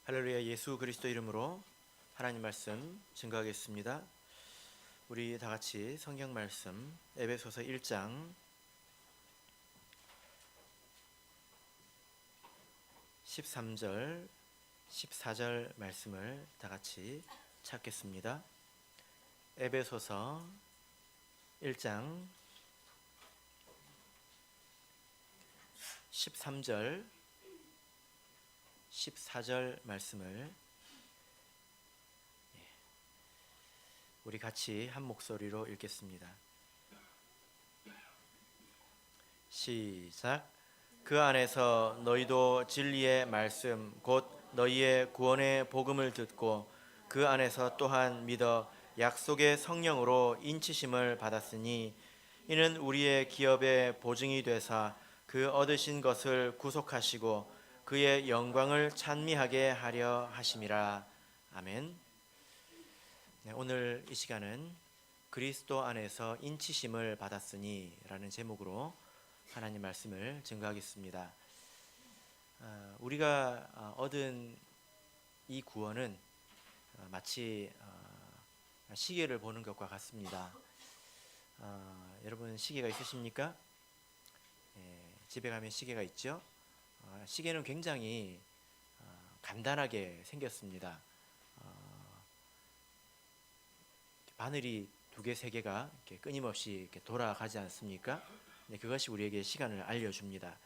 할렐루야. 예수 그리스도 이름으로 하나님 말씀 증거하겠습니다. 우리 다 같이 성경 말씀 에베소서 1장 13절 14절 말씀을 다 같이 찾겠습니다. 에베소서 1장 13절 14절 말씀을 우리 같이 한 목소리로 읽겠습니다. 시작. 그 안에서 너희도 진리의 말씀 곧 너희의 구원의 복음을 듣고 그 안에서 또한 믿어 약속의 성령으로 인치심을 받았으니 이는 우리의 기업의 보증이 되사 그 얻으신 것을 구속하시고 그의 영광을 찬미하게 하려 하심이라. 아멘. 네, 오늘 이 시간은 그리스도 안에서 인치심을 받았으니 라는 제목으로 하나님 말씀을 증거하겠습니다. 우리가 얻은 이 구원은 마치 시계를 보는 것과 같습니다. 여러분 시계가 있으십니까? 집에 가면 시계가 있죠. 시계는 굉장히 간단하게 생겼습니다. 바늘이 2개, 3개가 이렇게 끊임없이 이렇게 돌아가지 않습니까? 네, 그것이 우리에게 시간을 알려줍니다.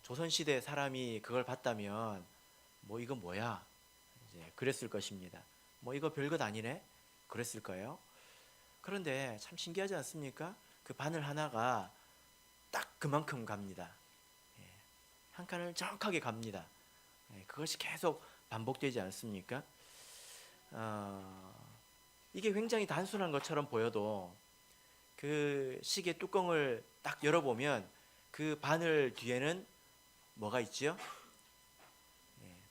조선시대 사람이 그걸 봤다면 뭐 이거 뭐야? 이제 그랬을 것입니다. 뭐 이거 별것 아니네? 그랬을 거예요. 그런데 참 신기하지 않습니까? 그 바늘 하나가 딱 그만큼 갑니다. 한 칸을 정확하게 갑니다. 그것이 계속 반복되지 않습니까? 이게 굉장히 단순한 것처럼 보여도 그 시계 뚜껑을 딱 열어보면 그 바늘 뒤에는 뭐가 있죠?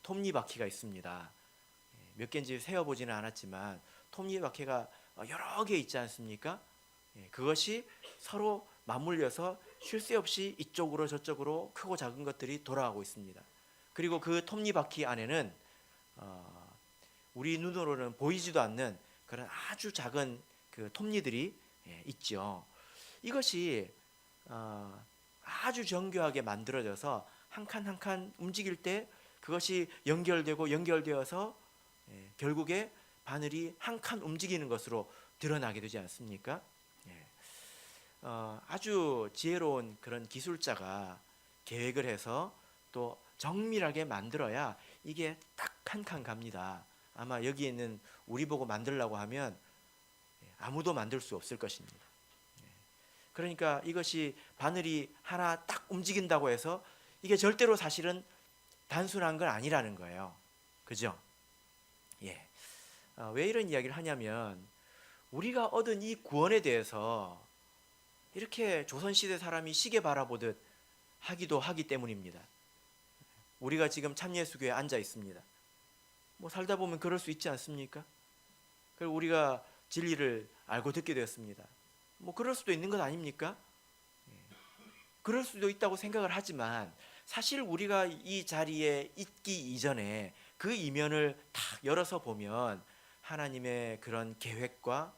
톱니바퀴가 있습니다. 몇 개인지 세어보지는 않았지만 톱니바퀴가 여러 개 있지 않습니까? 그것이 서로 맞물려서 쉴 새 없이 이쪽으로 저쪽으로 크고 작은 것들이 돌아가고 있습니다. 그리고 그 톱니바퀴 안에는 우리 눈으로는 보이지도 않는 그런 아주 작은 그 톱니들이 있죠. 이것이 아주 정교하게 만들어져서 한 칸 한 칸 움직일 때 그것이 연결되어서 결국에 바늘이 한 칸 움직이는 것으로 드러나게 되지 않습니까? 아주 지혜로운 그런 기술자가 계획을 해서 또 정밀하게 만들어야 이게 딱 한 칸 갑니다. 아마 여기 있는 우리 보고 만들려고 하면 아무도 만들 수 없을 것입니다. 그러니까 이것이 바늘이 하나 딱 움직인다고 해서 이게 절대로 사실은 단순한 건 아니라는 거예요. 그죠? 왜 이런 이야기를 하냐면 우리가 얻은 이 구원에 대해서 이렇게 조선시대 사람이 시계 바라보듯 하기도 하기 때문입니다. 우리가 지금 참예수교에 앉아 있습니다. 뭐 살다 보면 그럴 수 있지 않습니까? 그리고 우리가 진리를 알고 듣게 되었습니다. 뭐 그럴 수도 있는 것 아닙니까? 그럴 수도 있다고 생각을 하지만 사실 우리가 이 자리에 있기 이전에 그 이면을 딱 열어서 보면 하나님의 그런 계획과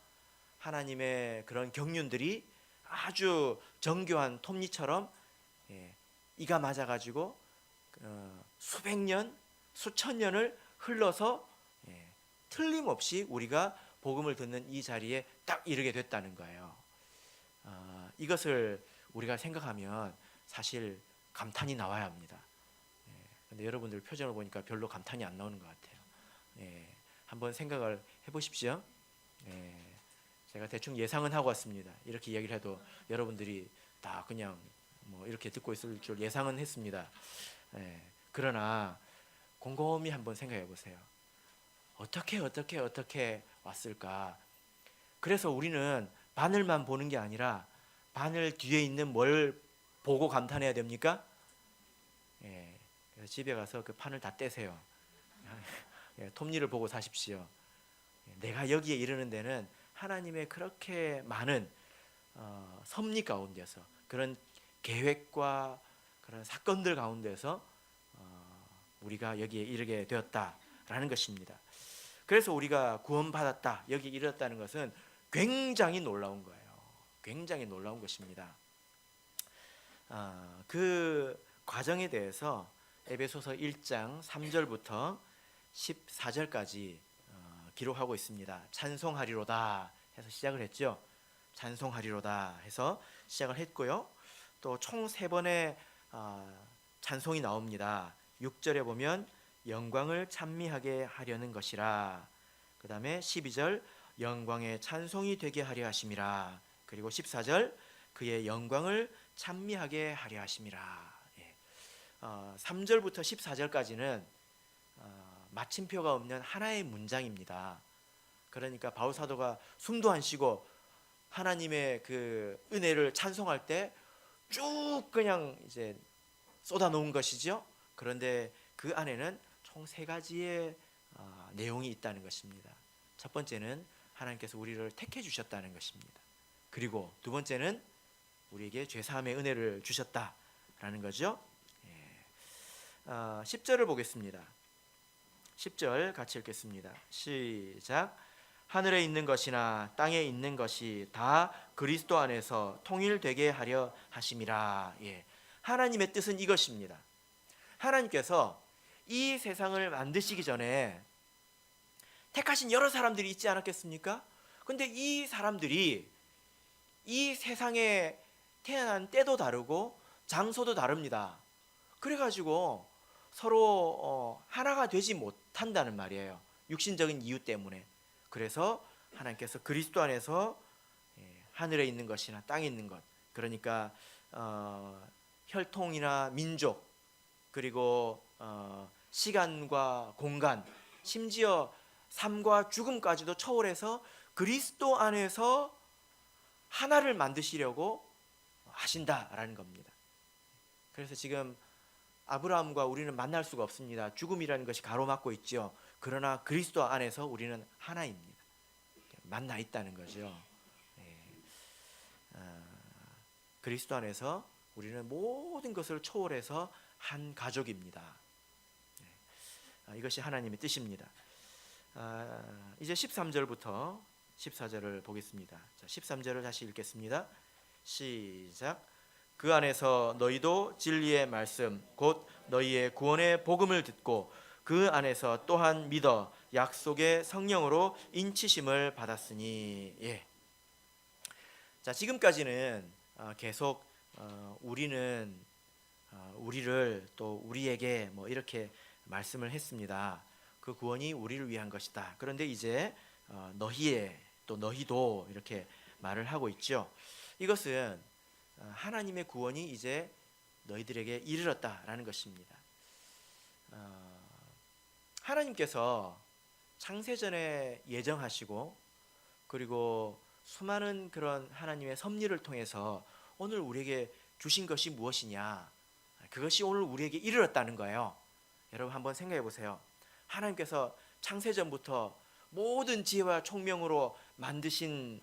하나님의 그런 경륜들이 아주 정교한 톱니처럼 이가 맞아가지고 수백 년, 수천 년을 흘러서 틀림없이 우리가 복음을 듣는 이 자리에 딱 이르게 됐다는 거예요. 이것을 우리가 생각하면 사실 감탄이 나와야 합니다. 근데 여러분들 표정을 보니까 별로 감탄이 안 나오는 것 같아요. 한번 생각을 해보십시오. 제가 대충 예상은 하고 왔습니다. 이렇게 이야기를 해도 여러분들이 다 그냥 뭐 이렇게 듣고 있을 줄 예상은 했습니다. 그러나 곰곰이 한번 생각해 보세요. 어떻게 왔을까? 그래서 우리는 바늘만 보는 게 아니라 바늘 뒤에 있는 뭘 보고 감탄해야 됩니까? 그래서 집에 가서 그 판을 다 떼세요. 톱니를 보고 사십시오. 내가 여기에 이르는 데는 하나님의 그렇게 많은 섭리 가운데서 그런 계획과 그런 사건들 가운데서 우리가 여기에 이르게 되었다라는 것입니다. 그래서 우리가 구원받았다, 여기 이르렀다는 것은 굉장히 놀라운 거예요. 굉장히 놀라운 것입니다. 그 과정에 대해서 에베소서 1장 3절부터 14절까지 기록하고 있습니다. 찬송하리로다 해서 시작을 했죠. 찬송하리로다 해서 시작을 했고요. 또 총 3번의 찬송이 나옵니다. 6절에 보면 영광을 찬미하게 하려는 것이라, 그 다음에 12절 영광의 찬송이 되게 하려 하심이라, 그리고 14절 그의 영광을 찬미하게 하려 하심이라. 3절부터 14절까지는 마침표가 없는 하나의 문장입니다. 그러니까 바울 사도가 숨도 안 쉬고 하나님의 그 은혜를 찬송할 때 쭉 그냥 이제 쏟아 놓은 것이죠. 그런데 그 안에는 총 3가지의 내용이 있다는 것입니다. 첫 번째는 하나님께서 우리를 택해 주셨다는 것입니다. 그리고 두 번째는 우리에게 죄사함의 은혜를 주셨다라는 거죠. 10절을 보겠습니다. 10절 같이 읽겠습니다. 시작. 하늘에 있는 것이나 땅에 있는 것이 다 그리스도 안에서 통일되게 하려 하심이라. 하나님의 뜻은 이것입니다. 하나님께서 이 세상을 만드시기 전에 택하신 여러 사람들이 있지 않았겠습니까? 근데 이 사람들이 이 세상에 태어난 때도 다르고 장소도 다릅니다. 그래가지고 서로 하나가 되지 못한다는 말이에요. 육신적인 이유 때문에. 그래서 하나님께서 그리스도 안에서 하늘에 있는 것이나 땅에 있는 것, 그러니까 혈통이나 민족, 그리고 시간과 공간, 심지어 삶과 죽음까지도 초월해서 그리스도 안에서 하나를 만드시려고 하신다라는 겁니다. 그래서 지금 아브라함과 우리는 만날 수가 없습니다. 죽음이라는 것이 가로막고 있죠. 그러나 그리스도 안에서 우리는 하나입니다. 만나 있다는 거죠. 그리스도 안에서 우리는 모든 것을 초월해서 한 가족입니다. 이것이 하나님의 뜻입니다. 이제 13절부터 14절을 보겠습니다. 자, 13절을 다시 읽겠습니다. 시작. 그 안에서 너희도 진리의 말씀 곧 너희의 구원의 복음을 듣고 그 안에서 또한 믿어 약속의 성령으로 인치심을 받았으니. 자, 지금까지는 계속 우리는 우리를 또 우리에게 뭐 이렇게 말씀을 했습니다. 그 구원이 우리를 위한 것이다. 그런데 이제 너희의 또 너희도 이렇게 말을 하고 있죠. 이것은 하나님의 구원이 이제 너희들에게 이르렀다라는 것입니다. 하나님께서 창세전에 예정하시고 그리고 수많은 그런 하나님의 섭리를 통해서 오늘 우리에게 주신 것이 무엇이냐, 그것이 오늘 우리에게 이르렀다는 거예요. 여러분 한번 생각해 보세요. 하나님께서 창세전부터 모든 지혜와 총명으로 만드신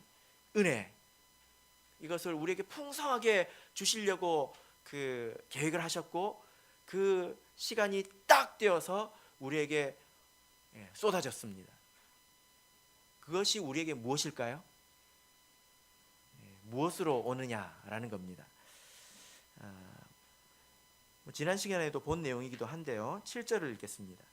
은혜, 이것을 우리에게 풍성하게 주시려고 그 계획을 하셨고 그 시간이 딱 되어서 우리에게 쏟아졌습니다. 그것이 우리에게 무엇일까요? 무엇으로 오느냐라는 겁니다. 지난 시간에도 본 내용이기도 한데요. 7절을 읽겠습니다.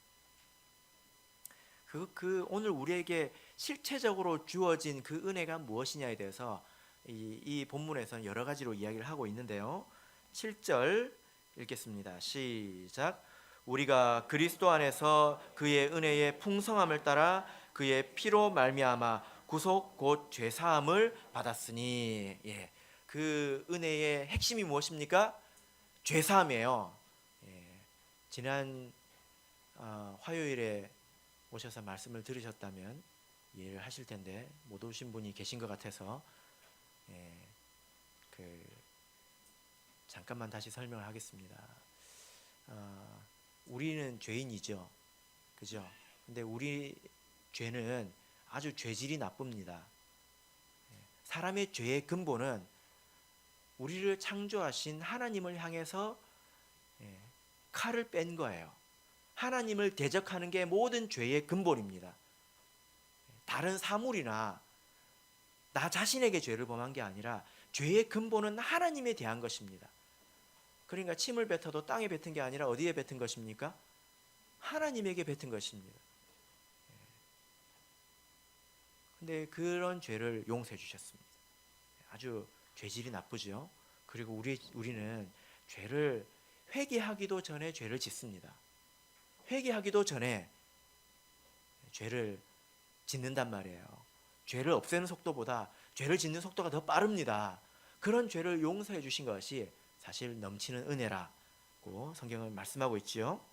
오늘 우리에게 실체적으로 주어진 그 은혜가 무엇이냐에 대해서 이 본문에서는 여러 가지로 이야기를 하고 있는데요. 7절 읽겠습니다. 시작. 우리가 그리스도 안에서 그의 은혜의 풍성함을 따라 그의 피로 말미암아 구속 곧 죄사함을 받았으니. 그 은혜의 핵심이 무엇입니까? 죄사함이에요. 지난 화요일에 오셔서 말씀을 들으셨다면 이해를 하실 텐데 못 오신 분이 계신 것 같아서 잠깐만 다시 설명을 하겠습니다. 우리는 죄인이죠, 그죠? 근데 우리 죄는 아주 죄질이 나쁩니다. 사람의 죄의 근본은 우리를 창조하신 하나님을 향해서 칼을 뺀 거예요. 하나님을 대적하는 게 모든 죄의 근본입니다. 다른 사물이나 나 자신에게 죄를 범한 게 아니라 죄의 근본은 하나님에 대한 것입니다. 그러니까 침을 뱉어도 땅에 뱉은 게 아니라 어디에 뱉은 것입니까? 하나님에게 뱉은 것입니다. 근데 그런 죄를 용서해 주셨습니다. 아주 죄질이 나쁘죠. 그리고 우리는 죄를 회개하기도 전에 죄를 짓습니다. 회개하기도 전에 죄를 짓는단 말이에요. 죄를 없애는 속도보다 죄를 짓는 속도가 더 빠릅니다. 그런 죄를 용서해 주신 것이 사실 넘치는 은혜라고 성경은 말씀하고 있죠.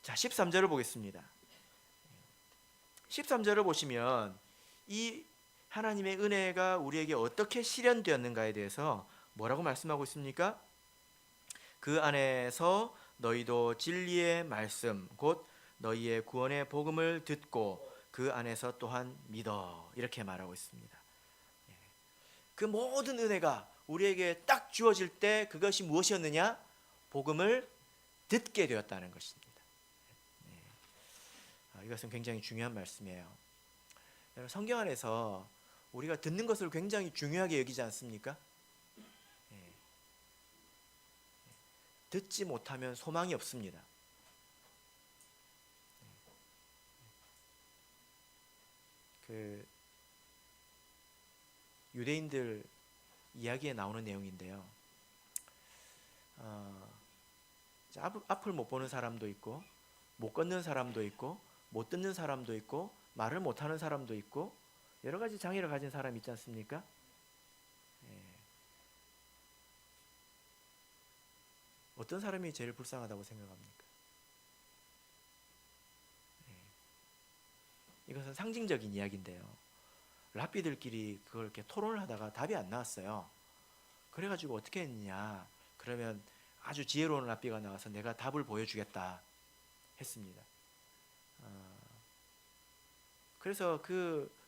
자, 13절을 보겠습니다. 13절을 보시면 이 하나님의 은혜가 우리에게 어떻게 실현되었는가에 대해서 뭐라고 말씀하고 있습니까? 그 안에서 너희도 진리의 말씀 곧 너희의 구원의 복음을 듣고 그 안에서 또한 믿어, 이렇게 말하고 있습니다. 그 모든 은혜가 우리에게 딱 주어질 때 그것이 무엇이었느냐? 복음을 듣게 되었다는 것입니다. 이것은 굉장히 중요한 말씀이에요. 성경 안에서 우리가 듣는 것을 굉장히 중요하게 여기지 않습니까? 듣지 못하면 소망이 없습니다. 그 유대인들 이야기에 나오는 내용인데요. 앞을 못 보는 사람도 있고, 못 걷는 사람도 있고, 못 듣는 사람도 있고, 말을 못하는 사람도 있고, 여러 가지 장애를 가진 사람이 있지 않습니까? 어떤 사람이 제일 불쌍하다고 생각합니까? 이것은 상징적인 이야기인데요. 랍비들끼리 그걸 이렇게 토론을 하다가 답이 안 나왔어요. 그래가지고 어떻게 했느냐? 그러면 아주 지혜로운 랍비가 나와서 내가 답을 보여주겠다 했습니다. 그래서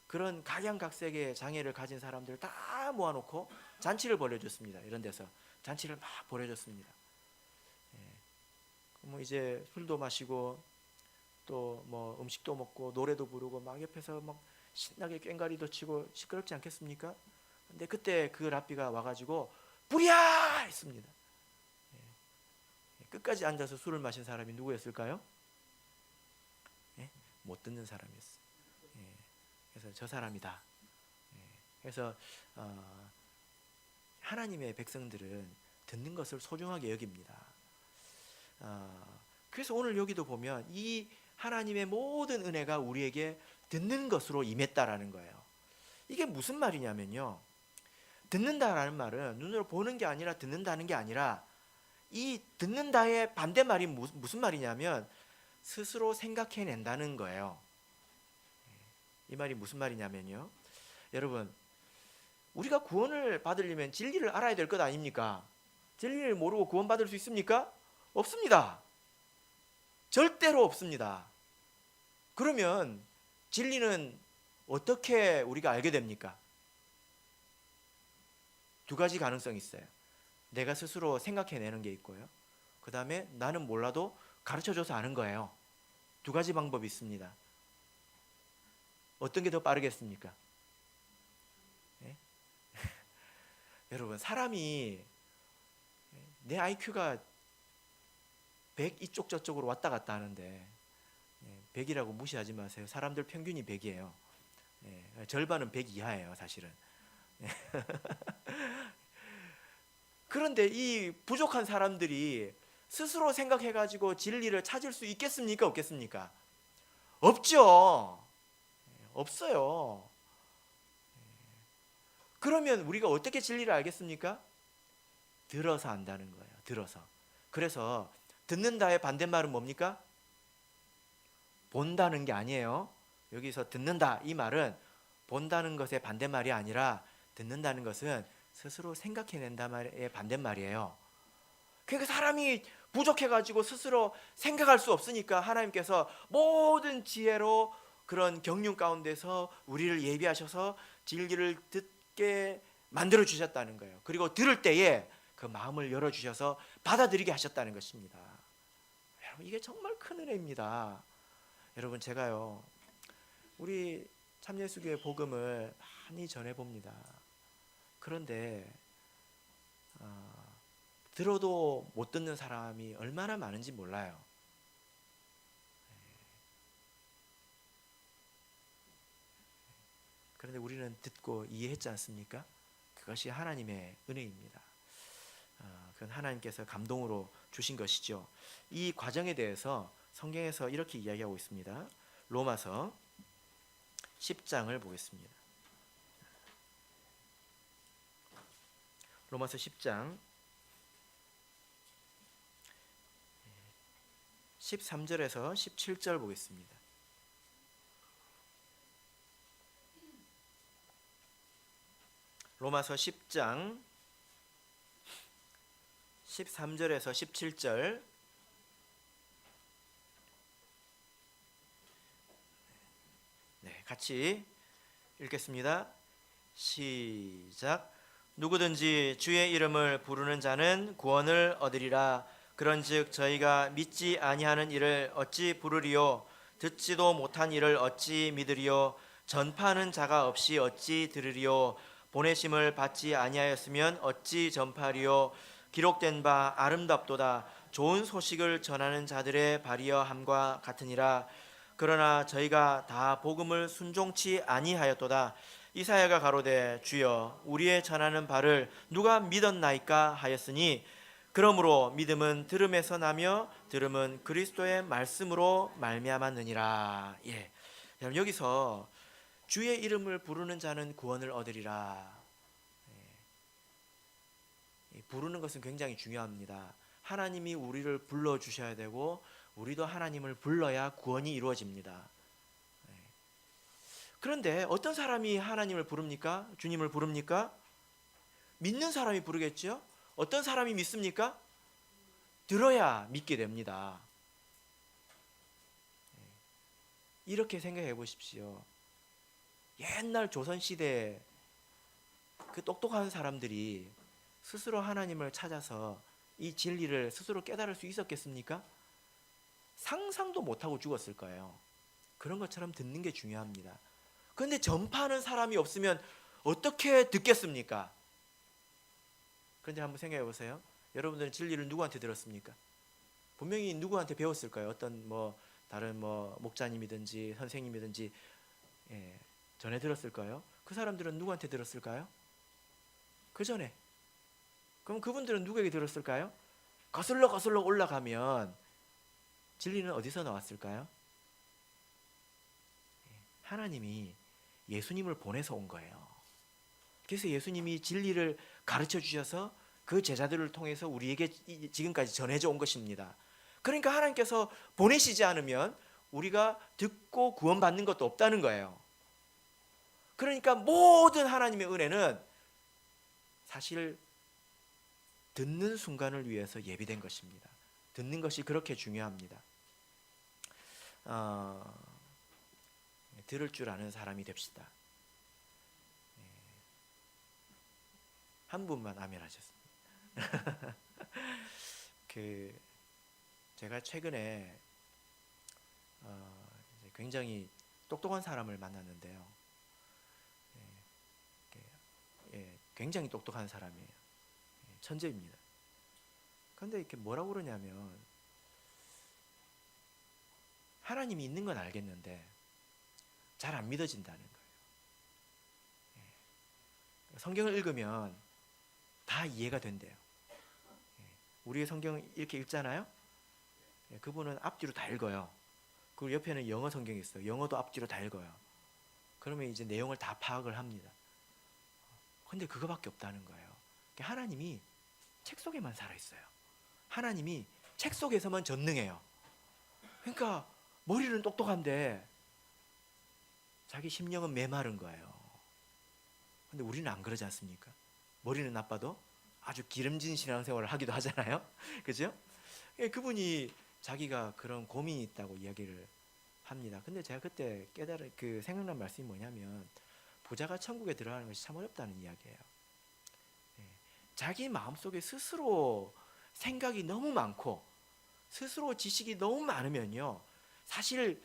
그런 각양각색의 장애를 가진 사람들을 다 모아놓고 잔치를 벌여줬습니다. 이런 데서 잔치를 막 벌여줬습니다. 뭐 이제 술도 마시고 또 뭐 음식도 먹고 노래도 부르고 막 옆에서 막 신나게 꽹과리도 치고 시끄럽지 않겠습니까? 근데 그때 그 랍비가 와가지고 불이야! 했습니다. 끝까지 앉아서 술을 마신 사람이 누구였을까요? 못 듣는 사람이었어요. 그래서 저 사람이다. 그래서 하나님의 백성들은 듣는 것을 소중하게 여깁니다. 그래서 오늘 여기도 보면 이 하나님의 모든 은혜가 우리에게 듣는 것으로 임했다라는 거예요. 이게 무슨 말이냐면요. 듣는다라는 말은 눈으로 보는 게 아니라 듣는다는 게 아니라 이 듣는다의 반대말이 무슨 말이냐면 스스로 생각해낸다는 거예요. 이 말이 무슨 말이냐면요. 여러분, 우리가 구원을 받으려면 진리를 알아야 될 것 아닙니까? 진리를 모르고 구원받을 수 있습니까? 없습니다. 절대로 없습니다. 그러면 진리는 어떻게 우리가 알게 됩니까? 두 가지 가능성이 있어요. 내가 스스로 생각해내는 게 있고요. 그 다음에 나는 몰라도 가르쳐줘서 아는 거예요. 두 가지 방법이 있습니다. 어떤 게 더 빠르겠습니까? 네? 여러분, 사람이 내 IQ가 100 이쪽 저쪽으로 왔다 갔다 하는데 100이라고 무시하지 마세요. 사람들 평균이 100이에요. 절반은 100 이하예요, 사실은. 그런데 이 부족한 사람들이 스스로 생각해가지고 진리를 찾을 수 있겠습니까? 없겠습니까? 없죠. 없어요. 그러면 우리가 어떻게 진리를 알겠습니까? 들어서 안다는 거예요. 들어서. 그래서 듣는다의 반대말은 뭡니까? 본다는 게 아니에요. 여기서 듣는다 이 말은 본다는 것의 반대말이 아니라 듣는다는 것은 스스로 생각해낸다의 반대말이에요. 그러니까 사람이 부족해가지고 스스로 생각할 수 없으니까 하나님께서 모든 지혜로 그런 경륜 가운데서 우리를 예비하셔서 진리를 듣게 만들어 주셨다는 거예요. 그리고 들을 때에 그 마음을 열어주셔서 받아들이게 하셨다는 것입니다. 여러분, 이게 정말 큰 은혜입니다. 여러분, 제가요, 우리 참예수교회 복음을 많이 전해봅니다. 그런데 들어도 못 듣는 사람이 얼마나 많은지 몰라요. 그런데 우리는 듣고 이해했지 않습니까? 그것이 하나님의 은혜입니다. 그건 하나님께서 감동으로 주신 것이죠. 이 과정에 대해서 성경에서 이렇게 이야기하고 있습니다. 로마서 10장을 보겠습니다. 로마서 10장 13절에서 17절 보겠습니다. 로마서 10장 13절에서 17절, 네, 같이 읽겠습니다. 시작. 누구든지 주의 이름을 부르는 자는 구원을 얻으리라. 그런즉 저희가 믿지 아니하는 이를 어찌 부르리요? 듣지도 못한 이를 어찌 믿으리요? 전파하는 자가 없이 어찌 들으리요? 보내심을 받지 아니하였으면 어찌 전파하리요? 기록된 바 아름답도다. 좋은 소식을 전하는 자들의 발이여 함과 같으니라. 그러나 저희가 다 복음을 순종치 아니하였도다. 이사야가 가로되 주여 우리의 전하는 바를 누가 믿었나이까 하였으니 그러므로 믿음은 들음에서 나며 들음은 그리스도의 말씀으로 말미암았느니라. 예, 여기서 주의 이름을 부르는 자는 구원을 얻으리라. 부르는 것은 굉장히 중요합니다. 하나님이 우리를 불러주셔야 되고 우리도 하나님을 불러야 구원이 이루어집니다. 그런데 어떤 사람이 하나님을 부릅니까? 주님을 부릅니까? 믿는 사람이 부르겠죠? 어떤 사람이 믿습니까? 들어야 믿게 됩니다. 이렇게 생각해 보십시오. 옛날 조선시대 그 똑똑한 사람들이 스스로 하나님을 찾아서 이 진리를 스스로 깨달을 수 있었겠습니까? 상상도 못하고 죽었을 거예요. 그런 것처럼 듣는 게 중요합니다. 그런데 전파하는 사람이 없으면 어떻게 듣겠습니까? 그런데 한번 생각해 보세요. 여러분들은 진리를 누구한테 들었습니까? 분명히 누구한테 배웠을 거예요. 어떤 다른 목자님이든지 선생님이든지 전해 들었을 거예요. 그 사람들은 누구한테 들었을까요? 그 전에. 그럼 그분들은 누구에게 들었을까요? 거슬러 올라가면 진리는 어디서 나왔을까요? 하나님이 예수님을 보내서 온 거예요. 그래서 예수님이 진리를 가르쳐 주셔서 그 제자들을 통해서 우리에게 지금까지 전해져 온 것입니다. 그러니까 하나님께서 보내시지 않으면 우리가 듣고 구원받는 것도 없다는 거예요. 그러니까 모든 하나님의 은혜는 사실 듣는 순간을 위해서 예비된 것입니다. 듣는 것이 그렇게 중요합니다. 들을 줄 아는 사람이 됩시다. 한 분만 아멘 하셨습니다. 제가 최근에 굉장히 똑똑한 사람을 만났는데요. 굉장히 똑똑한 사람이에요. 천재입니다. 그런데 이렇게 뭐라고 그러냐면 하나님이 있는 건 알겠는데 잘 안 믿어진다는 거예요. 성경을 읽으면 다 이해가 된대요. 우리의 성경 이렇게 읽잖아요. 그분은 앞뒤로 다 읽어요. 그리고 옆에는 영어 성경이 있어요. 영어도 앞뒤로 다 읽어요. 그러면 이제 내용을 다 파악을 합니다. 근데 그거밖에 없다는 거예요. 하나님이 책 속에만 살아있어요. 하나님이 책 속에서만 전능해요. 그러니까 머리는 똑똑한데 자기 심령은 메마른 거예요. 근데 우리는 안 그러지 않습니까? 머리는 나빠도 아주 기름진 신앙생활을 하기도 하잖아요. 그죠? 그분이 자기가 그런 고민이 있다고 이야기를 합니다. 근데 제가 그때 생각난 말씀이 뭐냐면 부자가 천국에 들어가는 것이 참 어렵다는 이야기예요. 자기 마음속에 스스로 생각이 너무 많고 스스로 지식이 너무 많으면요, 사실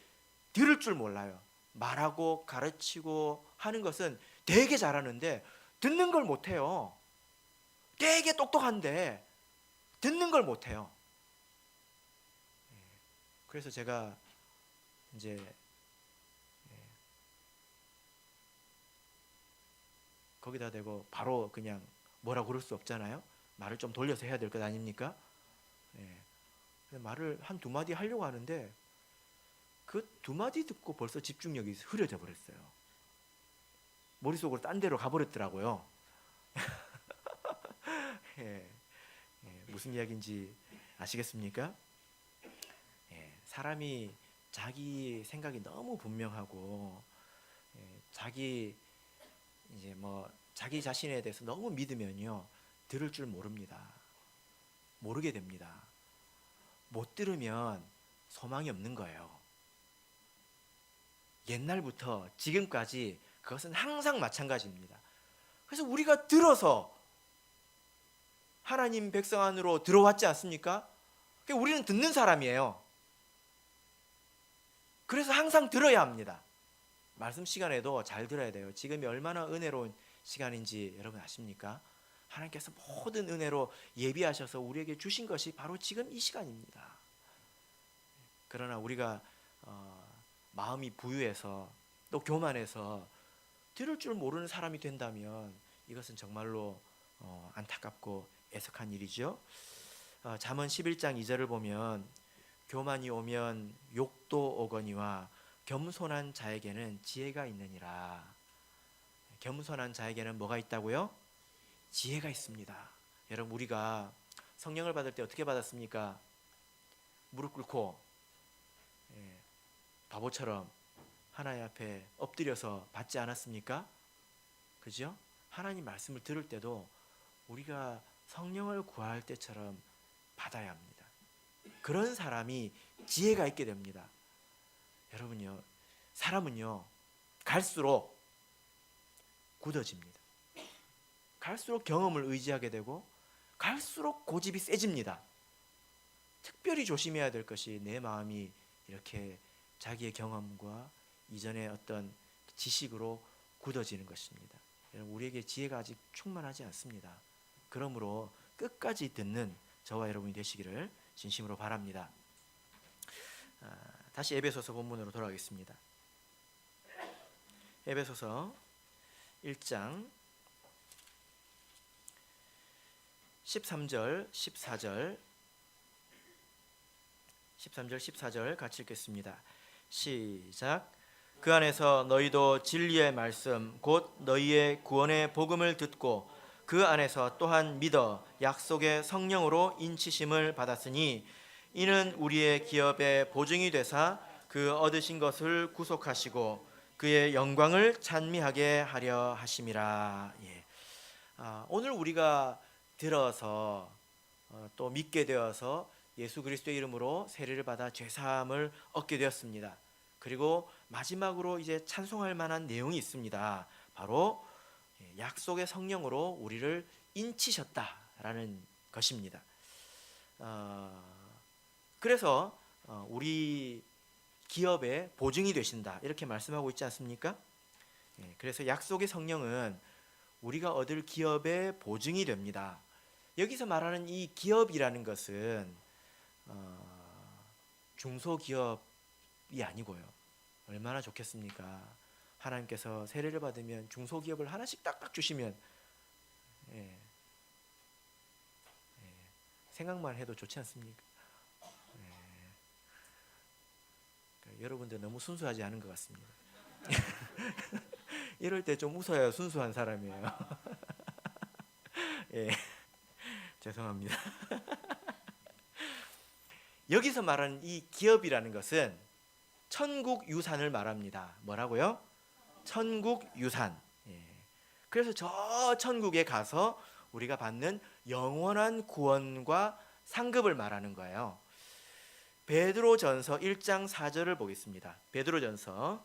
들을 줄 몰라요. 말하고 가르치고 하는 것은 되게 잘하는데 듣는 걸 못해요. 되게 똑똑한데 듣는 걸 못해요. 그래서 제가 이제 거기다 대고 바로 그냥 뭐라고 그럴 수 없잖아요. 말을 좀 돌려서 해야 될 것 아닙니까? 말을 한 두 마디 하려고 하는데 그 두 마디 듣고 벌써 집중력이 흐려져 버렸어요. 머릿속으로 딴 데로 가버렸더라고요. 무슨 이야기인지 아시겠습니까? 사람이 자기 생각이 너무 분명하고 자기 이제 뭐 자기 자신에 대해서 너무 믿으면요, 들을 줄 모릅니다. 모르게 됩니다. 못 들으면 소망이 없는 거예요. 옛날부터 지금까지 그것은 항상 마찬가지입니다. 그래서 우리가 들어서 하나님 백성 안으로 들어왔지 않습니까? 우리는 듣는 사람이에요. 그래서 항상 들어야 합니다. 말씀 시간에도 잘 들어야 돼요. 지금이 얼마나 은혜로운 시간인지 여러분 아십니까? 하나님께서 모든 은혜로 예비하셔서 우리에게 주신 것이 바로 지금 이 시간입니다. 그러나 우리가 마음이 부유해서 또 교만해서 들을 줄 모르는 사람이 된다면 이것은 정말로 안타깝고 애석한 일이죠. 잠언 11장 2절을 보면 교만이 오면 욕도 오거니와 겸손한 자에게는 지혜가 있느니라. 겸손한 자에게는 뭐가 있다고요? 지혜가 있습니다. 여러분, 우리가 성령을 받을 때 어떻게 받았습니까? 무릎 꿇고 바보처럼 하나님 앞에 엎드려서 받지 않았습니까? 그죠? 하나님 말씀을 들을 때도 우리가 성령을 구할 때처럼 받아야 합니다. 그런 사람이 지혜가 있게 됩니다. 여러분요, 사람은요 갈수록 굳어집니다. 갈수록 경험을 의지하게 되고 갈수록 고집이 세집니다. 특별히 조심해야 될 것이 내 마음이 이렇게 자기의 경험과 이전의 어떤 지식으로 굳어지는 것입니다. 우리에게 지혜가 아직 충만하지 않습니다. 그러므로 끝까지 듣는 저와 여러분이 되시기를 진심으로 바랍니다. 다시 에베소서 본문으로 돌아가겠습니다. 에베소서 1장 13절 14절 같이 읽겠습니다. 시작. 그 안에서 너희도 진리의 말씀 곧 너희의 구원의 복음을 듣고 그 안에서 또한 믿어 약속의 성령으로 인치심을 받았으니 이는 우리의 기업의 보증이 되사 그 얻으신 것을 구속하시고 그의 영광을 찬미하게 하려 하심이라. 오늘 우리가 들어서 또 믿게 되어서 예수 그리스도의 이름으로 세례를 받아 죄사함을 얻게 되었습니다. 그리고 마지막으로 이제 찬송할 만한 내용이 있습니다. 바로 약속의 성령으로 우리를 인치셨다라는 것입니다. 그래서 우리 기업의 보증이 되신다 이렇게 말씀하고 있지 않습니까? 그래서 약속의 성령은 우리가 얻을 기업의 보증이 됩니다. 여기서 말하는 이 기업이라는 것은 중소기업이 아니고요. 얼마나 좋겠습니까? 하나님께서 세례를 받으면 중소기업을 하나씩 딱딱 주시면 생각만 해도 좋지 않습니까? 여러분들 너무 순수하지 않은 것 같습니다. 이럴 때 좀 웃어야 순수한 사람이에요. 죄송합니다. 여기서 말하는 이 기업이라는 것은 천국 유산을 말합니다. 뭐라고요? 천국 유산. 그래서 저 천국에 가서 우리가 받는 영원한 구원과 상급을 말하는 거예요. 베드로전서 1장 4절을 보겠습니다. 베드로전서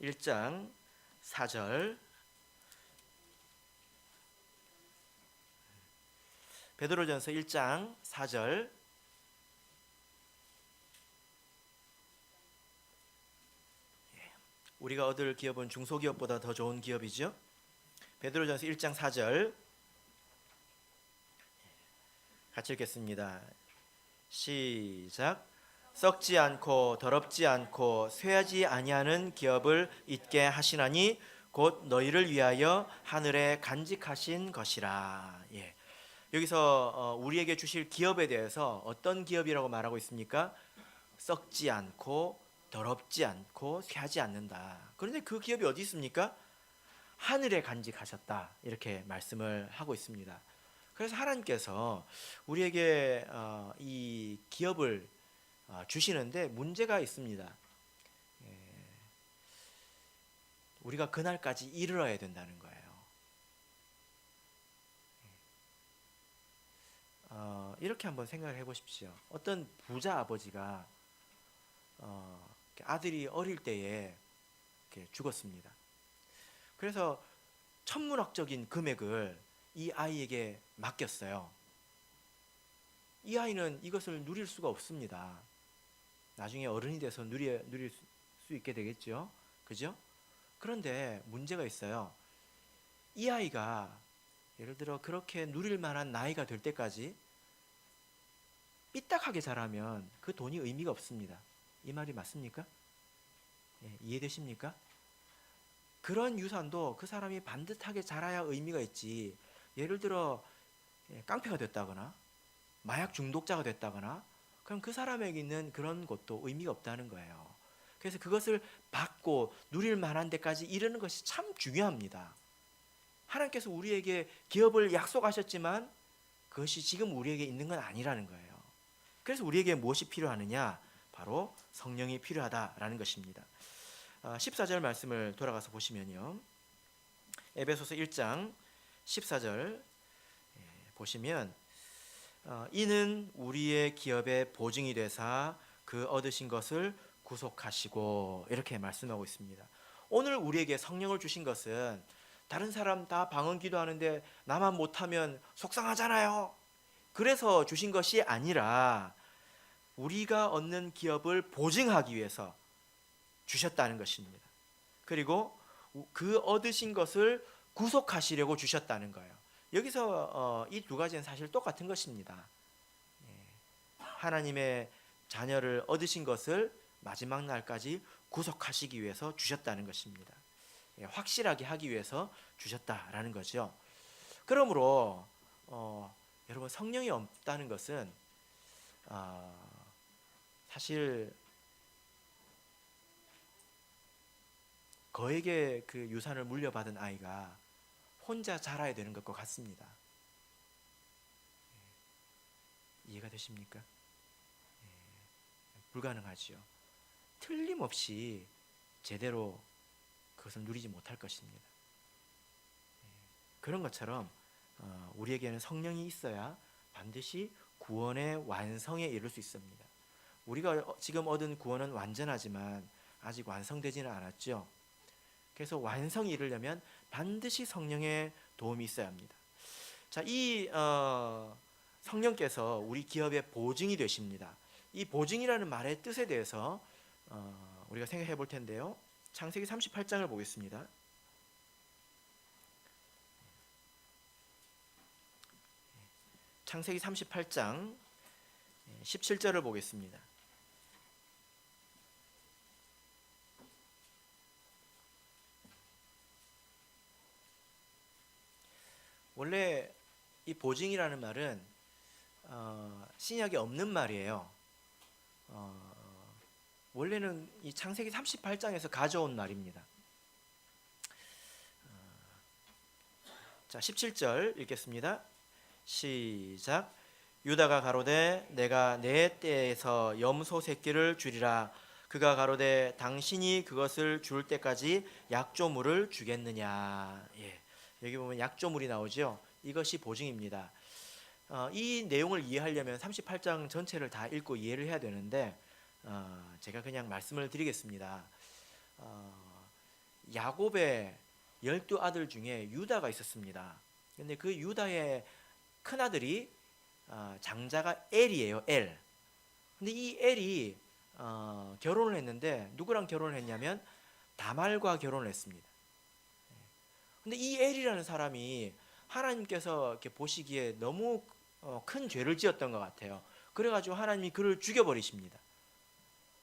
1장 4절. 베드로전서 1장 4절. 우리가 얻을 기업은 중소기업보다 더 좋은 기업이죠. 베드로전서 1장 4절 같이 읽겠습니다. 시작. 썩지 않고 더럽지 않고 쇠하지 아니하는 기업을 잊게 하시나니 곧 너희를 위하여 하늘에 간직하신 것이라. 예. 여기서 우리에게 주실 기업에 대해서 어떤 기업이라고 말하고 있습니까? 썩지 않고 더럽지 않고 쇠하지 않는다. 그런데 그 기업이 어디 있습니까? 하늘에 간직하셨다. 이렇게 말씀을 하고 있습니다. 그래서 하나님께서 우리에게 이 기업을 주시는데 문제가 있습니다. 우리가 그날까지 이르러야 된다는 거예요. 이렇게 한번 생각을 해보십시오. 어떤 부자 아버지가 아들이 어릴 때에 죽었습니다. 그래서 천문학적인 금액을 이 아이에게 맡겼어요. 이 아이는 이것을 누릴 수가 없습니다. 나중에 어른이 돼서 누릴 수 있게 되겠죠. 그죠? 그런데 문제가 있어요. 이 아이가 예를 들어 그렇게 누릴 만한 나이가 될 때까지 삐딱하게 자라면 그 돈이 의미가 없습니다. 이 말이 맞습니까? 예, 이해되십니까? 그런 유산도 그 사람이 반듯하게 자라야 의미가 있지. 예를 들어 깡패가 됐다거나 마약 중독자가 됐다거나 그럼 그 사람에게 있는 그런 것도 의미가 없다는 거예요. 그래서 그것을 받고 누릴 만한 데까지 이르는 것이 참 중요합니다. 하나님께서 우리에게 기업을 약속하셨지만 그것이 지금 우리에게 있는 건 아니라는 거예요. 그래서 우리에게 무엇이 필요하느냐? 바로 성령이 필요하다라는 것입니다. 14절 말씀을 돌아가서 보시면요. 에베소서 1장 14절 보시면 이는 우리의 기업의 보증이 되사 그 얻으신 것을 구속하시고 이렇게 말씀하고 있습니다. 오늘 우리에게 성령을 주신 것은 다른 사람 다 방언 기도하는데 나만 못하면 속상하잖아요. 그래서 주신 것이 아니라 우리가 얻는 기업을 보증하기 위해서 주셨다는 것입니다. 그리고 그 얻으신 것을 구속하시려고 주셨다는 거예요. 여기서 이 두 가지는 사실 똑같은 것입니다. 하나님의 자녀를 얻으신 것을 마지막 날까지 구속하시기 위해서 주셨다는 것입니다. 확실하게 하기 위해서 주셨다라는 거죠. 그러므로 여러분 성령이 없다는 것은 사실 거에게 그 유산을 물려받은 아이가 혼자 자라야 되는 것과 같습니다. 이해가 되십니까? 불가능하지요. 틀림없이 제대로 그것을 누리지 못할 것입니다. 그런 것처럼 우리에게는 성령이 있어야 반드시 구원의 완성에 이를 수 있습니다. 우리가 지금 얻은 구원은 완전하지만 아직 완성되지는 않았죠. 그래서 완성이 이르려면 반드시 성령의 도움이 있어야 합니다. 자, 이 성령께서 우리 기업의 보증이 되십니다. 이 보증이라는 말의 뜻에 대해서 우리가 생각해 볼 텐데요. 창세기 38장을 보겠습니다. 창세기 38장 17절을 보겠습니다. 원래 이 보증이라는 말은 신약에 없는 말이에요. 원래는 이 창세기 38장에서 가져온 말입니다. 자, 17절 읽겠습니다. 시작. 유다가 가로되 내가 내 떼에서 염소 새끼를 주리라. 그가 가로되 당신이 그것을 줄 때까지 약조물을 주겠느냐. 예. 여기 보면 약조물이 나오죠. 이것이 보증입니다. 이 내용을 이해하려면 38장 전체를 다 읽고 이해를 해야 되는데 제가 그냥 말씀을 드리겠습니다. 야곱의 12아들 중에 유다가 있었습니다. 근데 그 유다의 큰아들이 장자가 엘이에요. 엘. 근데 이 엘이 결혼을 했는데 누구랑 결혼을 했냐면 다말과 결혼을 했습니다. 근데 이 엘이라는 사람이 하나님께서 이렇게 보시기에 너무 큰 죄를 지었던 것 같아요. 그래가지고 하나님이 그를 죽여버리십니다.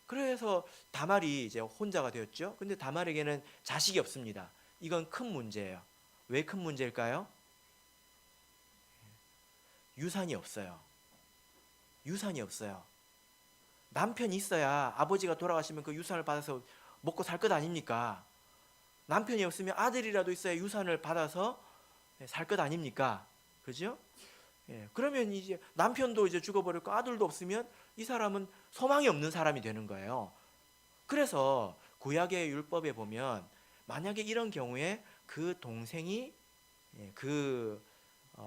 그래서 다말이 이제 혼자가 되었죠. 근데 다말에게는 자식이 없습니다. 이건 큰 문제예요. 왜 큰 문제일까요? 유산이 없어요. 유산이 없어요. 남편이 있어야 아버지가 돌아가시면 그 유산을 받아서 먹고 살 것 아닙니까? 남편이 없으면 아들이라도 있어야 유산을 받아서 살 것 아닙니까? 그죠? 예, 그러면 이제 남편도 이제 죽어버렸고 아들도 없으면 이 사람은 소망이 없는 사람이 되는 거예요. 그래서 구약의 율법에 보면 만약에 이런 경우에 그 동생이 그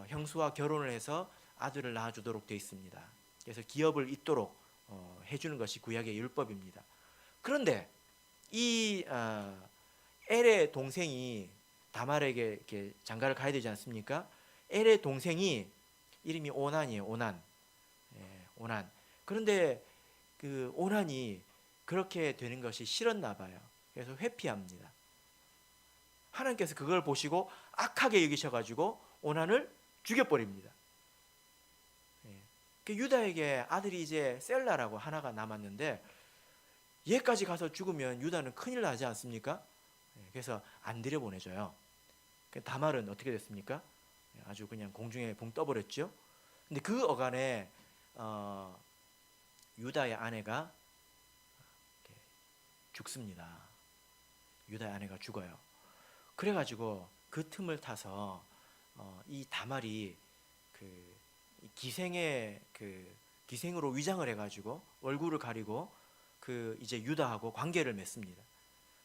형수와 결혼을 해서 아들을 낳아주도록 되어 있습니다. 그래서 기업을 잇도록 해주는 것이 구약의 율법입니다. 그런데 이 엘의 동생이 다말에게 이렇게 장가를 가야 되지 않습니까? 엘의 동생이 이름이 오난이에요. 오난. 예, 오난. 그런데 그 오난이 그렇게 되는 것이 싫었나 봐요. 그래서 회피합니다. 하나님께서 그걸 보시고 악하게 여기셔가지고 오난을 죽여버립니다. 예. 그 유다에게 아들이 이제 셀라라고 하나가 남았는데 얘까지 가서 죽으면 유다는 큰일 나지 않습니까? 예. 그래서 안 들여보내줘요. 다말은 어떻게 됐습니까? 아주 그냥 공중에 붕 떠버렸죠. 근데 그 어간에 유다의 아내가 죽습니다. 유다의 아내가 죽어요. 그래가지고 그 틈을 타서 이 다말이 그 기생으로 위장을 해가지고 얼굴을 가리고 그 이제 유다하고 관계를 맺습니다.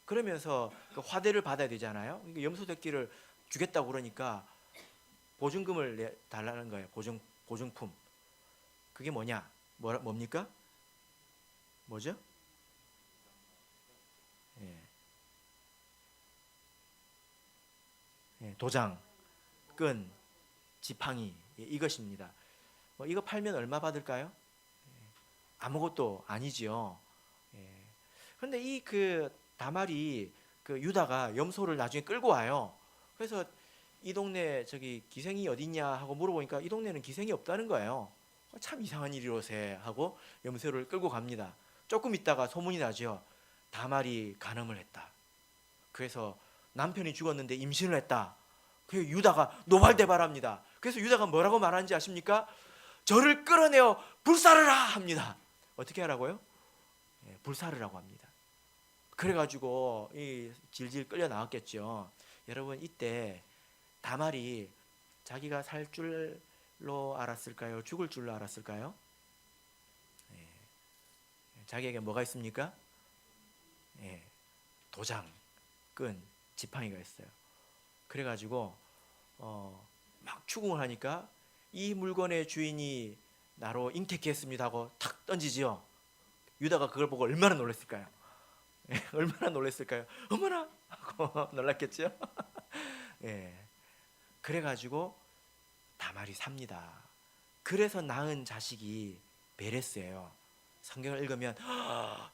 그러면서 그 화대를 받아야 되잖아요. 그러니까 염소새끼를 주겠다고 그러니까 보증금을 달라는 거예요. 보증품. 그게 뭐냐? 뭡니까? 뭐죠? 도장, 끈, 지팡이 이것입니다. 이거 팔면 얼마 받을까요? 아무것도 아니지요. 그런데 이 그 다말이 그 유다가 염소를 나중에 끌고 와요. 그래서 이 동네 저기 기생이 어딨냐 하고 물어보니까 이 동네는 기생이 없다는 거예요. 참 이상한 일이로세 하고 염소를 끌고 갑니다. 조금 있다가 소문이 나죠. 다말이 간음을 했다. 그래서 남편이 죽었는데 임신을 했다. 그 유다가 노발대발합니다. 그래서 유다가 뭐라고 말하는지 아십니까? 저를 끌어내어 불사르라 합니다. 어떻게 하라고요? 불사르라고 합니다. 그래가지고 질질 끌려 나왔겠죠. 여러분 이때 다말이 자기가 살 줄로 알았을까요? 죽을 줄로 알았을까요? 자기에게 뭐가 있습니까? 도장, 끈, 지팡이가 있어요. 그래가지고 막 추궁을 하니까 이 물건의 주인이 나로 잉태케 하고 탁 던지지요. 유다가 그걸 보고 얼마나 놀랐을까요? 얼마나 놀랐을까요? 어머나 하고 놀랐겠죠. 그래가지고 다말이 삽니다. 그래서 낳은 자식이 베레스예요. 성경을 읽으면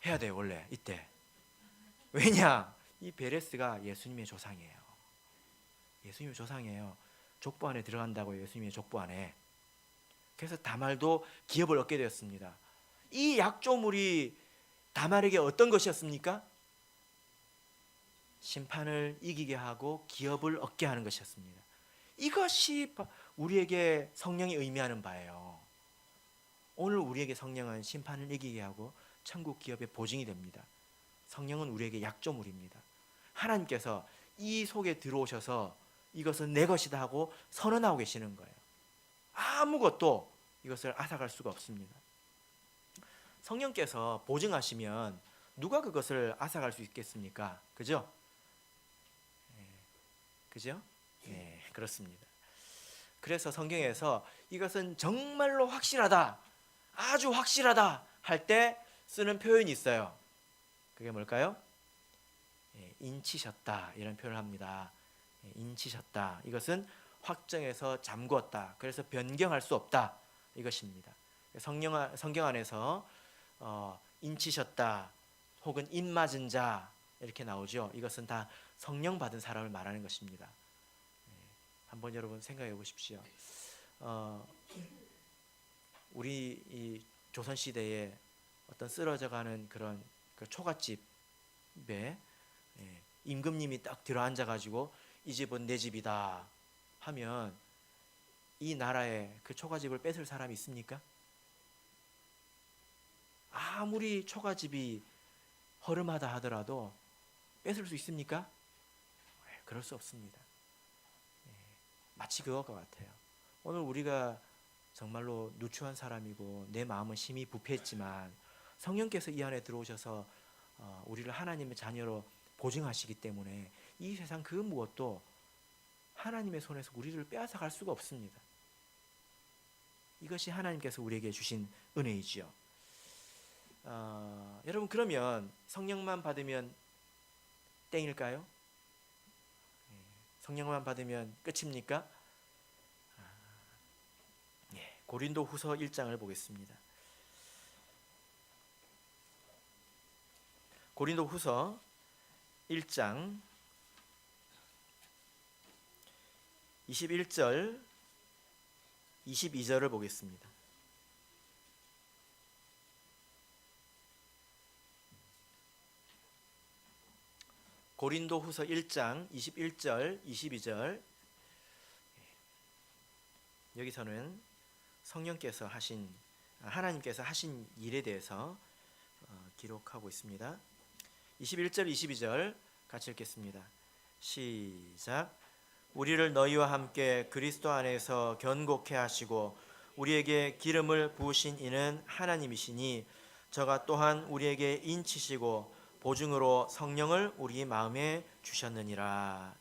해야 돼요. 원래 이때. 왜냐? 이 베레스가 예수님의 조상이에요. 예수님의 조상이에요. 족보 안에 들어간다고요. 예수님의 족보 안에. 그래서 다말도 기업을 얻게 되었습니다. 이 약조물이 다말에게 어떤 것이었습니까? 심판을 이기게 하고 기업을 얻게 하는 것이었습니다. 이것이 우리에게 성령이 의미하는 바예요. 오늘 우리에게 성령은 심판을 이기게 하고 천국 기업의 보증이 됩니다. 성령은 우리에게 약조물입니다. 하나님께서 이 속에 들어오셔서 이것은 내 것이다 하고 선언하고 계시는 거예요. 아무것도 이것을 앗아갈 수가 없습니다. 성령께서 보증하시면 누가 그것을 앗아갈 수 있겠습니까? 그죠? 그죠? 그렇습니다. 그래서 성경에서 이것은 정말로 확실하다, 아주 확실하다 할 때 쓰는 표현이 있어요. 그게 뭘까요? 인치셨다 이런 표현을 합니다. 인치셨다. 이것은 확정해서 잠궜다. 그래서 변경할 수 없다. 이것입니다. 성경 안에서 인치셨다 혹은 인 맞은 자 이렇게 나오죠. 이것은 다 성령 받은 사람을 말하는 것입니다. 한번 여러분 생각해 보십시오. 우리 이 조선 시대에 어떤 쓰러져가는 그런 그 초가집에 임금님이 딱 들어앉아 가지고 이 집은 내 집이다 하면 이 나라에 그 초가집을 뺏을 사람이 있습니까? 아무리 초가집이 허름하다 하더라도 뺏을 수 있습니까? 그럴 수 없습니다. 마치 그것과 같아요. 오늘 우리가 정말로 누추한 사람이고 내 마음은 심히 부패했지만 성령께서 이 안에 들어오셔서 우리를 하나님의 자녀로 보증하시기 때문에 이 세상 그 무엇도 하나님의 손에서 우리를 빼앗아 갈 수가 없습니다. 이것이 하나님께서 우리에게 주신 은혜이지요. 여러분, 그러면 성령만 받으면 땡일까요? 성령만 받으면 끝입니까? 고린도 후서 1장을 보겠습니다. 고린도 후서 1장 21절 22절을 보겠습니다. 고린도 후서 1장 21절 22절, 여기서는 성령께서 하신, 하나님께서 하신 일에 대해서 기록하고 있습니다. 21절 22절 같이 읽겠습니다. 시작. 우리를 너희와 함께 그리스도 안에서 견고케 하시고 우리에게 기름을 부으신 이는 하나님이시니 저가 또한 우리에게 인치시고 보증으로 성령을 우리 마음에 주셨느니라.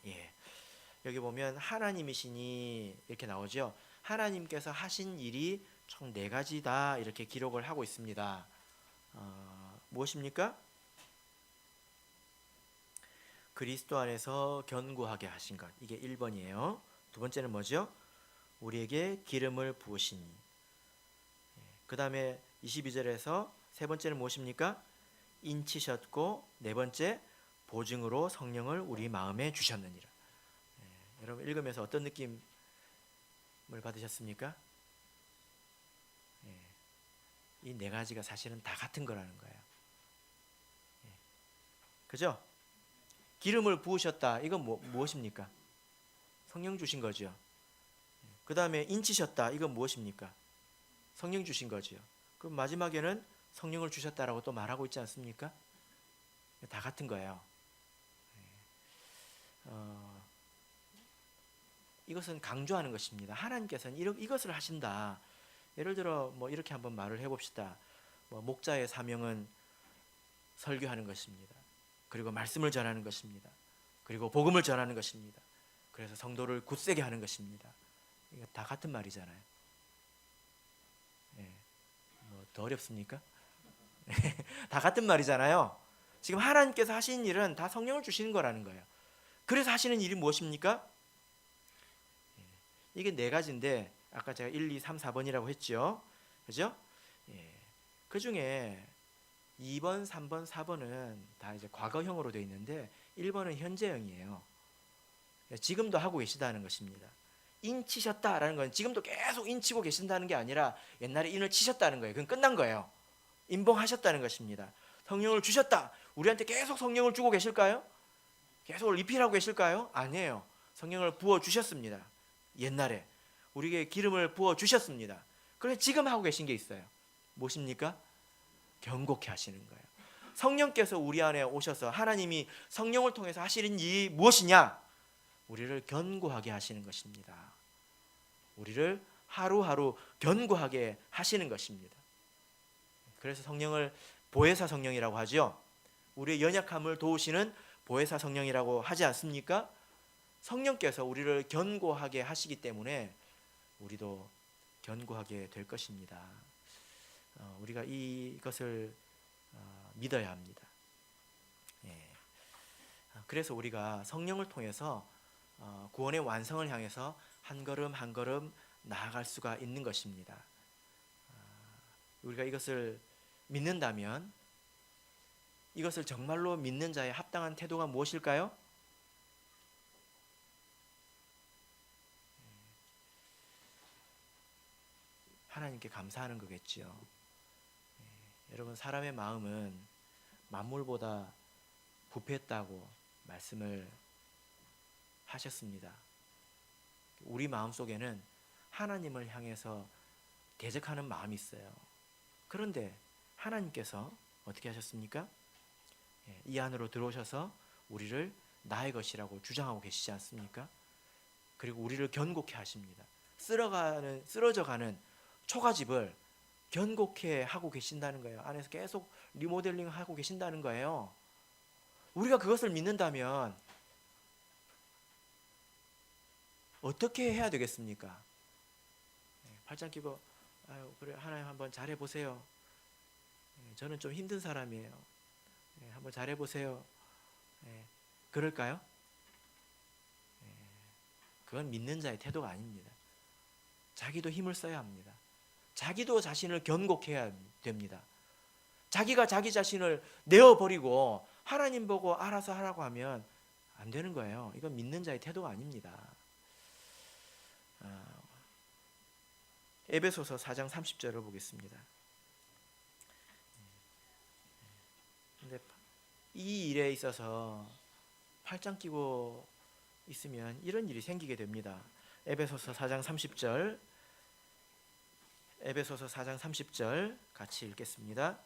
여기 보면 하나님이시니 이렇게 나오죠. 하나님께서 하신 일이 총 4가지다 이렇게 기록을 하고 있습니다. 무엇입니까? 그리스도 안에서 견고하게 하신 것, 이게 1번이에요. 두 번째는 뭐죠? 우리에게 기름을 부으시니. 그 다음에 22절에서 세 번째는 무엇입니까? 인치셨고, 네 번째 보증으로 성령을 우리 마음에 주셨느니라. 여러분 읽으면서 어떤 느낌을 받으셨습니까? 이 4가지가 사실은 다 같은 거라는 거예요. 그죠? 기름을 부으셨다. 이건 무엇입니까? 성령 주신 거죠. 그 다음에 인치셨다. 이건 무엇입니까? 성령 주신 거죠. 그럼 마지막에는 성령을 주셨다라고 또 말하고 있지 않습니까? 다 같은 거예요. 이것은 강조하는 것입니다. 하나님께서는 이것을 하신다. 예를 들어 뭐 이렇게 한번 말을 해봅시다. 목자의 사명은 설교하는 것입니다. 그리고 말씀을 전하는 것입니다. 그리고 복음을 전하는 것입니다. 그래서 성도를 굳세게 하는 것입니다. 이거 다 같은 말이잖아요. 더 어렵습니까? 다 같은 말이잖아요. 지금 하나님께서 하시는 일은 다 성령을 주시는 거라는 거예요. 그래서 하시는 일이 무엇입니까? 이게 4가지인데 아까 제가 1, 2, 3, 4번이라고 했죠. 그죠? 그 중에 2번, 3번, 4번은 다 이제 과거형으로 되어 있는데 1번은 현재형이에요. 지금도 하고 계시다는 것입니다. 인치셨다라는 건 지금도 계속 인치고 계신다는 게 아니라 옛날에 인을 치셨다는 거예요. 그건 끝난 거예요. 인봉하셨다는 것입니다. 성령을 주셨다. 우리한테 계속 성령을 주고 계실까요? 계속 리필하고 계실까요? 아니에요. 성령을 부어 주셨습니다. 옛날에 우리에게 기름을 부어 주셨습니다. 그래서 지금 하고 계신 게 있어요. 무엇입니까? 견고케 하시는 거예요. 성령께서 우리 안에 오셔서 하나님이 성령을 통해서 하시는 일이 무엇이냐? 우리를 견고하게 하시는 것입니다. 우리를 하루하루 견고하게 하시는 것입니다. 그래서 성령을 보혜사 성령이라고 하죠. 우리의 연약함을 도우시는 보혜사 성령이라고 하지 않습니까? 성령께서 우리를 견고하게 하시기 때문에 우리도 견고하게 될 것입니다. 우리가 이것을 믿어야 합니다. 그래서 우리가 성령을 통해서 구원의 완성을 향해서 한 걸음 한 걸음 나아갈 수가 있는 것입니다. 우리가 이것을 믿는다면 이것을 정말로 믿는 자의 합당한 태도가 무엇일까요? 하나님께 감사하는 거겠지요. 여러분, 사람의 마음은 만물보다 부패했다고 말씀을 하셨습니다. 우리 마음속에는 하나님을 향해서 대적하는 마음이 있어요. 그런데 하나님께서 어떻게 하셨습니까? 이 안으로 들어오셔서 우리를 나의 것이라고 주장하고 계시지 않습니까? 그리고 우리를 견고케 하십니다. 쓰러져가는 초가집을 견고케 하고 계신다는 거예요. 안에서 계속 리모델링 하고 계신다는 거예요. 우리가 그것을 믿는다면 어떻게 해야 되겠습니까? 팔짱 끼고 아유, 그래, 하나님 한번 잘해보세요. 저는 좀 힘든 사람이에요. 한번 잘해보세요. 그럴까요? 그건 믿는 자의 태도가 아닙니다. 자기도 힘을 써야 합니다. 자기도 자신을 견고해야 됩니다. 자기가 자기 자신을 내어버리고 하나님 보고 알아서 하라고 하면 안 되는 거예요. 이건 믿는 자의 태도가 아닙니다. 에베소서 4장 30절을 보겠습니다. 근데 이 일에 있어서 팔짱 끼고 있으면 이런 일이 생기게 됩니다. 에베소서 4장 30절, 에베소서 4장 30절 같이 읽겠습니다.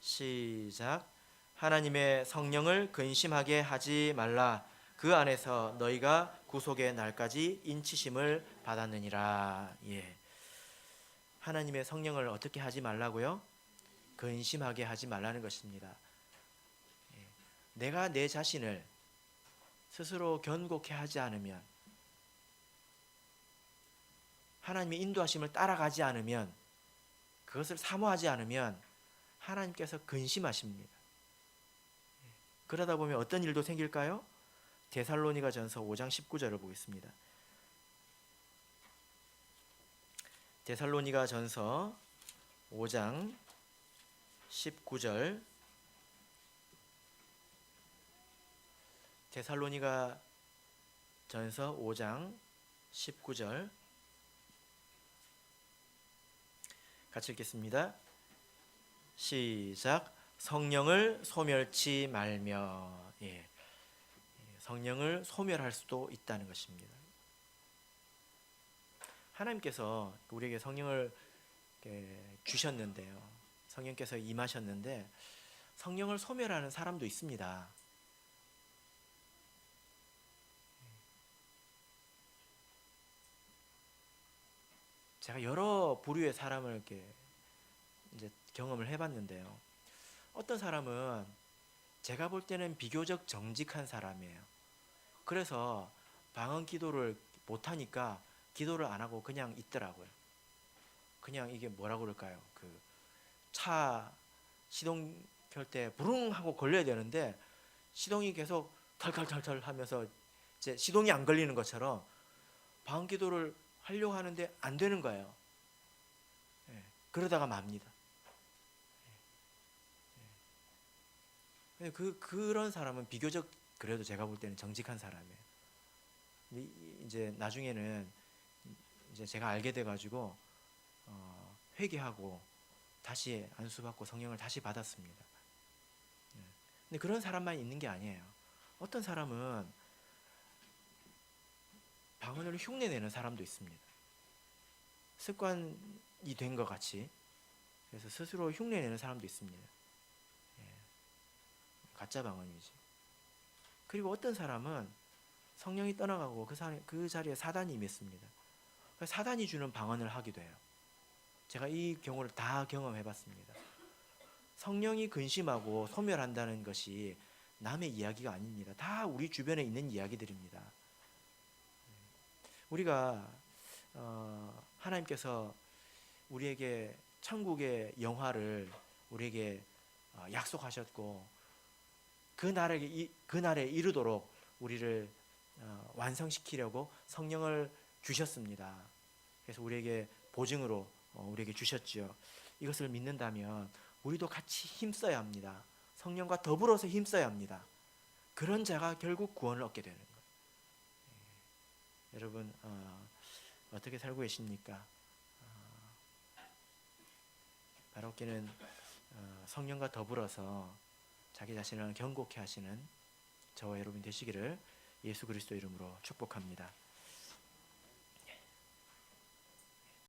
시작. 하나님의 성령을 근심하게 하지 말라. 그 안에서 너희가 구속의 날까지 인치심을 받았느니라. 하나님의 성령을 어떻게 하지 말라고요? 근심하게 하지 말라는 것입니다. 내가 내 자신을 스스로 견고케 하지 않으면, 하나님의 인도하심을 따라가지 않으면, 그것을 사모하지 않으면 하나님께서 근심하십니다. 그러다 보면 어떤 일도 생길까요? 데살로니가 전서 5장 19절을 보겠습니다. 데살로니가 전서 5장 19절, 데살로니가 전서 5장 19절 같이 읽겠습니다. 시작. 성령을 소멸치 말며. 성령을 소멸할 수도 있다는 것입니다. 하나님께서 우리에게 성령을 주셨는데요. 성령께서 임하셨는데 성령을 소멸하는 사람도 있습니다. 제가 여러 부류의 사람을 이렇게 이제 경험을 해봤는데요. 어떤 사람은 제가 볼 때는 비교적 정직한 사람이에요. 그래서 방언 기도를 못하니까 기도를 안 하고 그냥 있더라고요. 그냥 이게 뭐라고 그럴까요? 그 차 시동 켤 때 부릉 하고 걸려야 되는데 시동이 계속 털털털털 하면서 이제 시동이 안 걸리는 것처럼 방언 기도를 하려고 하는데 안 되는 거예요. 그러다가 맙니다. 그런 사람은 비교적 그래도 제가 볼 때는 정직한 사람이에요. 근데 이제 나중에는 이제 제가 알게 돼가지고 회개하고 다시 안수받고 성령을 다시 받았습니다. 근데 그런 사람만 있는 게 아니에요. 어떤 사람은 방언을 흉내내는 사람도 있습니다. 습관이 된 것 같이. 그래서 스스로 흉내내는 사람도 있습니다. 가짜 방언이지. 그리고 어떤 사람은 성령이 떠나가고 그 자리에 사단이 임했습니다. 사단이 주는 방언을 하기도 해요. 제가 이 경우를 다 경험해봤습니다. 성령이 근심하고 소멸한다는 것이 남의 이야기가 아닙니다. 다 우리 주변에 있는 이야기들입니다. 우리가 하나님께서 우리에게 천국의 영화를 우리에게 약속하셨고 그 날에 이르도록 우리를 완성시키려고 성령을 주셨습니다. 그래서 우리에게 보증으로 우리에게 주셨지요. 이것을 믿는다면 우리도 같이 힘써야 합니다. 성령과 더불어서 힘써야 합니다. 그런 자가 결국 구원을 얻게 되는 거예요. 여러분 어떻게 살고 계십니까? 바로께는 성령과 더불어서 자기 자신을 경고케 하시는 저와 여러분 되시기를 예수 그리스도 이름으로 축복합니다.